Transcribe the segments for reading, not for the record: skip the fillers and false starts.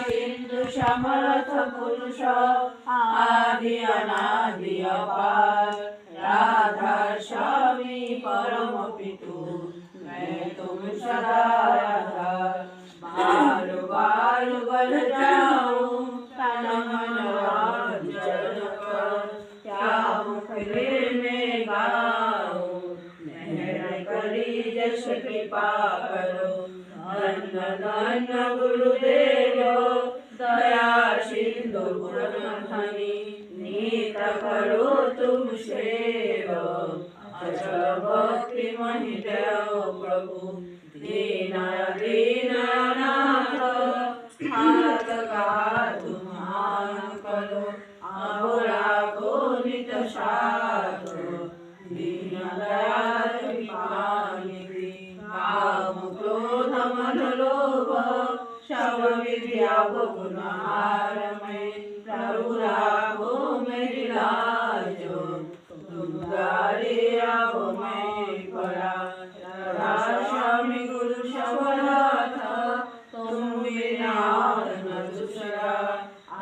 सिंधु समर्थ पुरुष आदि अनादि अपार राधा स्वामी परम पितु मैं तुम सदा आधार बार बार बल जाऊं तन मन और जन कर क्या मुखरे में गाऊं मेहर करी जस कृपा करो धन्य धन्य गुरुदेव दया सिंधु गुणधनी नीत करो तुम सेव अचल भक्ति महि देव प्रभु दीन दीननाथ हाथ का तुम्हार करो आहोरा को नित साथ दीन दयाल कृपानिधि काम क्रोध मन लोभ सब विद्या गुण हार में प्रभु राघो मेरी लाज तुम द्वारे आओ मैं पड़ा राधा स्वामी गुरु सबनाथ तुम बिना न दूसरा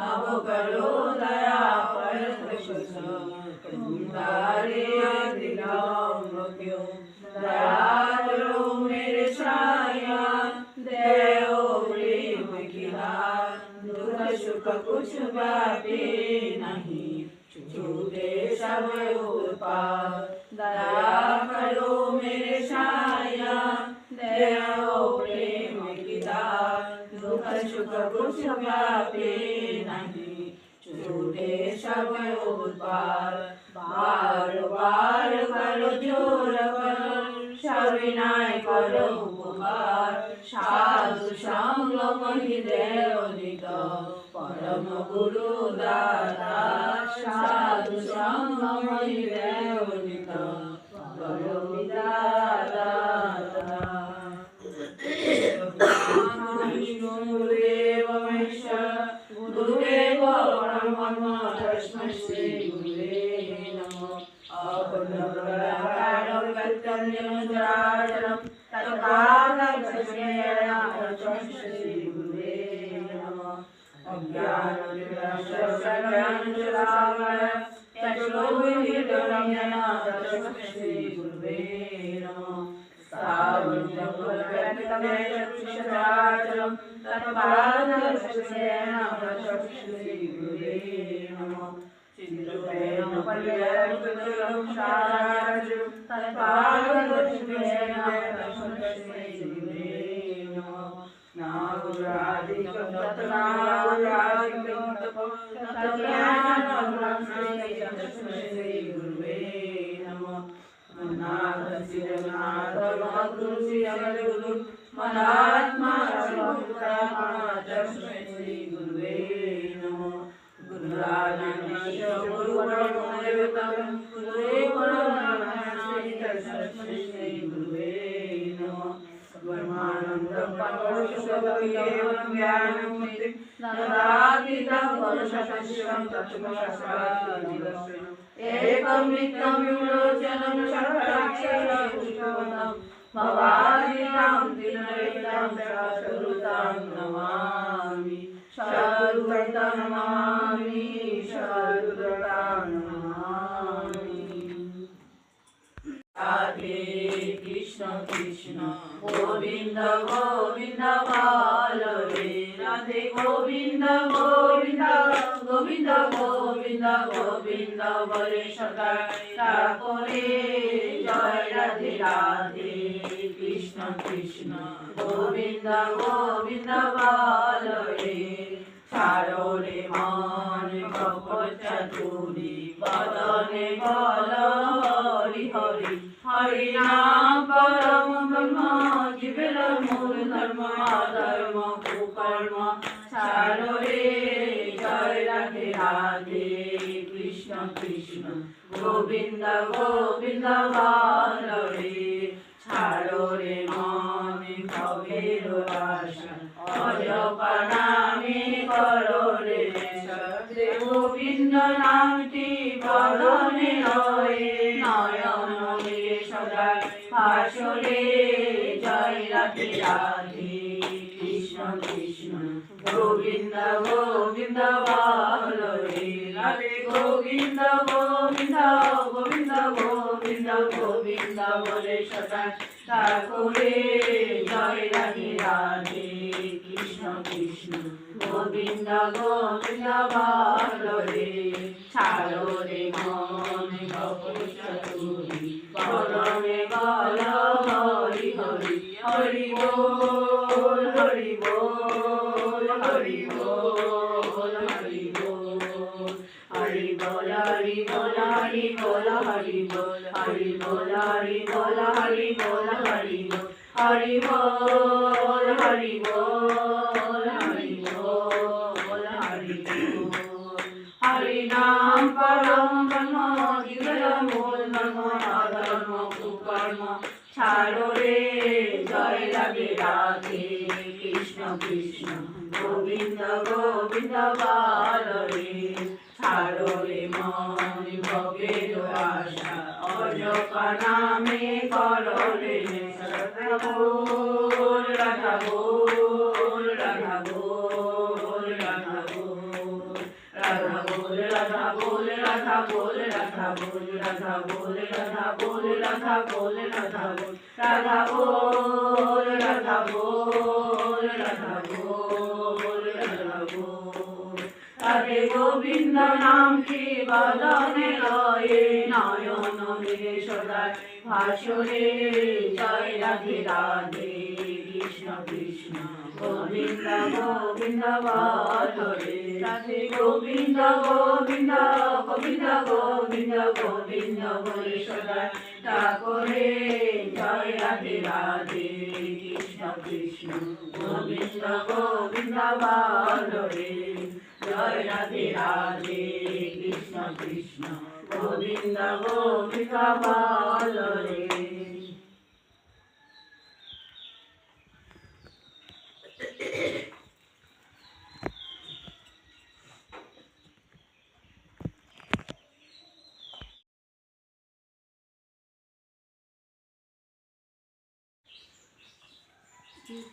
अब करो दया पर तुम द्वारे दिलाओ क्यों दया करो मेरे साया देव प्रेम किया दुख सुख कुछ बाटे नहीं छूटे सब उत्पाद दया करो मेरे साया देव प्रेम किया दुख सुख कुछ बाटे नहीं छूटे सब उत्पाद बार बार करो जोर करो सविनय करो उपकार साधु संग महि देव नित परम गुरु दाता साधु संग महि देव नित परम दाता गुरुदेव महेश्वर गुरुदेव परम तस्मै श्री गुरुवे नमः अखंडमंडलम श्री गुरुवे नमः श्री गुरुवे नमः श्री गुरुवे नमः चित्रपेन पल्लवं साराजं तत्पाददर्शनेन श्री गुरुवे नमः नागुरादिकं तत्नागुरादिकं तत्ज्ञानं श्री गुरुवे नमः नागसिरनाथ गुरुसिरगुरु मनात्मा श्री गुरुवे नमः श्री गुरुवे नमः ब्रह्मानंद परमोषधं ज्ञानं नदातीतं वर्षसहस्रं तत्त्वशास्त्रं एकं नित्यं विलोचनं सर्वाक्षरं भवादिनां दिनरेतां शतरुतां नमामि शतरुतां नमामि शतरुतां नमामि राधे कृष्ण कृष्ण गोविंद गोविंद बालवे राधे गोविंद गोविंद गोविंद गोविंद गोविंद बले सदा ठाकुरे जय राधे राधे कृष्ण कृष्ण गोविंद गोविंद बालवे ছাড়ো রে মান কপচাতুরি বদনে বল হরি হরি হরি নাম পরম ব্রহ্ম জীবের মূল ধর্ম ধর্ম কুকর্ম ছাড়ো রে জয় রাধে রাধে কৃষ্ণ কৃষ্ণ গোবিন্দ গোবিন্দ বল রে ছাড়ো রে মন ভবের আশা অজপনামে করো রে গোবিন্দ নামটি বদনে হয়ে নয়ন সদা ভাসরে জয় রাধে রাধে গোবিন্দ গোবিন্দ বল রে রাধে গোবিন্দ গোবিন্দ গোবিন্দ গোবিন্দ গোবিন্দ বলে সদা ঠাকুরে জয় রাধে রাধে কৃষ্ণ কৃষ্ণ গোবিন্দ গোবিন্দ বল রে ছাড়ো রে মন ভবচতুরি বলরে বল হরি হরি হরি বল হরি বল হরি বল হরি বল হরি বল হরি বল হরি বল হরি বল হরি বল হরি বল হরি বল হরি বল হরি বল হরি বল হরি বল হরি বল হরি নাম পরম ব্রহ্ম দিব্য মূল মর্ম অধর্ম কুকর্ম ছাড়ো রে জয় রাধে রাধে কৃষ্ণ কৃষ্ণ গোবিন্দ গোবিন্দ বল রে ছাড়ো রে মন ভবের আশা অযথা নামে করো রে রাধা বল রাধা বল রাধা বল রাধা বল রাধা বল রাধা বল রাধা বল রাধা বল রাধা বল রাধা বল রাধা বল রাধা বল রাধা বল রাধা বল রাধা বল রাধা বল রাধে গোবিন্দ নাম কি বদনে লয়ে নয়ন মেরে সদায় ভাসরে জয় রাধে রাধে কৃষ্ণ কৃষ্ণ গোবিন্দ গোবিন্দ বল রে রাধে গোবিন্দ গোবিন্দ গোবিন্দ গোবিন্দ গোবিন্দ বলে সদায় ঠাকুরে জয় রাধে রাধে কৃষ্ণ কৃষ্ণ গোবিন্দ গোবিন্দ বল রে জয় রাধে রাধে কৃষ্ণ কৃষ্ণ গোবিন্দ গোবিন্দ বল রে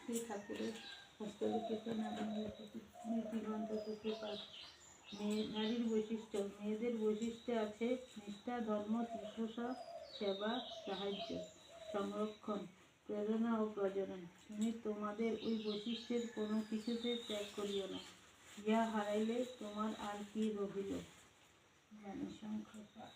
শ্রী ঠাকুরের হস্তলিখিত নীতিগ্রন্থ থেকে পাঠ। নারীর বৈশিষ্ট্য। মেয়েদের বৈশিষ্ট্যে আছে নিষ্ঠা, ধর্ম, শুশ্রূষা, সেবা, সাহায্য, সংরক্ষণ, প্রেরণা ও প্রজনন। তুমি তোমাদের ওই বৈশিষ্ট্যের কোনো কিছুতে ত্যাগ করিও না। ইহা হারাইলে তোমার আর কি রহিল। জ্ঞানের সংখ্যা 5।